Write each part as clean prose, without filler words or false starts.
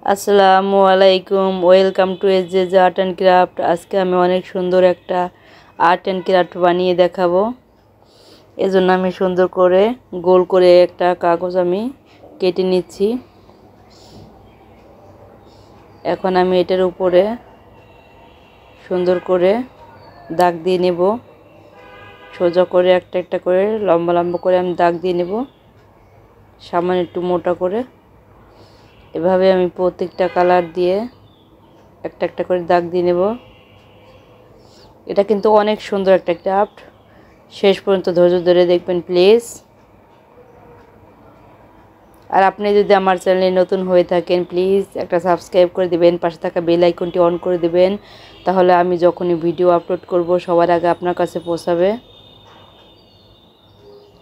আসসালামু আলাইকুম, welcome to S art and craft. আজকে আমি অনেক সুন্দর একটা আর্ট অ্যান্ড ক্রাফট বানিয়ে দেখাবো। এজন্য আমি সুন্দর করে গোল করে একটা কাগজ আমি কেটে নিচ্ছি। এখন আমি এটার উপরে সুন্দর করে দাগ দিয়ে নেব। সোজা করে একটা একটা করে লম্বা লম্বা করে আমি দাগ দিয়ে নেব, সামান্য একটু মোটা করে। এভাবে আমি প্রত্যেকটা কালার দিয়ে একটা একটা করে দাগ দিয়ে নেব। এটা কিন্তু অনেক সুন্দর একটা ক্রাফট। শেষ পর্যন্ত ধৈর্য ধরে দেখবেন প্লিজ। আর আপনি যদি আমার চ্যানেলে নতুন হয়ে থাকেন প্লিজ একটা সাবস্ক্রাইব করে দিবেন, পাশে থাকা বেল আইকনটি অন করে দিবেন। তাহলে আমি যখনই ভিডিও আপলোড করব সবার আগে আপনার কাছে পৌঁছাবে।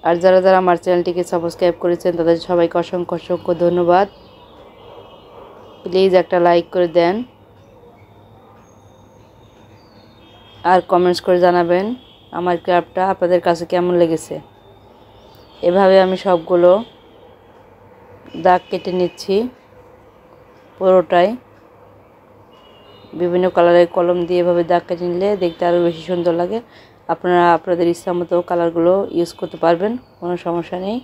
আর যারা যারা আমার চ্যানেলটিকে সাবস্ক্রাইব করেছেন তাদের সবাইকে অসংখ্য অসংখ্য ধন্যবাদ। প্লিজ একটা লাইক করে দেন আর কমেন্টস করে জানাবেন আমার ক্রাফটটা আপনাদের কাছে কেমন লেগেছে। এভাবে আমি সবগুলো দাগ কেটে নিচ্ছি পুরোটাই। বিভিন্ন কালারের কলম দিয়ে এভাবে দাগ কেটে নিলে দেখতে আরও বেশি সুন্দর লাগে। আপনারা আপনাদের ইচ্ছা মতো কালারগুলো ইউজ করতে পারবেন, কোনো সমস্যা নেই।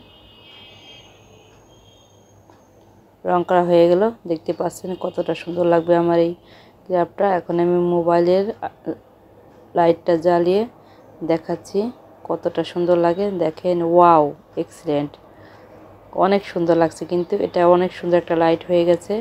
রং করা হয়ে গেল, দেখতে পাচ্ছেন কতটা সুন্দর লাগবে আমার এই ক্রাফটটা। এখন আমি মোবাইলের লাইটটা জ্বালিয়ে দেখাচ্ছি কতটা সুন্দর লাগে। দেখেন, ওয়াও, এক্সিলেন্ট, অনেক সুন্দর লাগছে। কিন্তু এটা অনেক সুন্দর একটা লাইট হয়ে গেছে।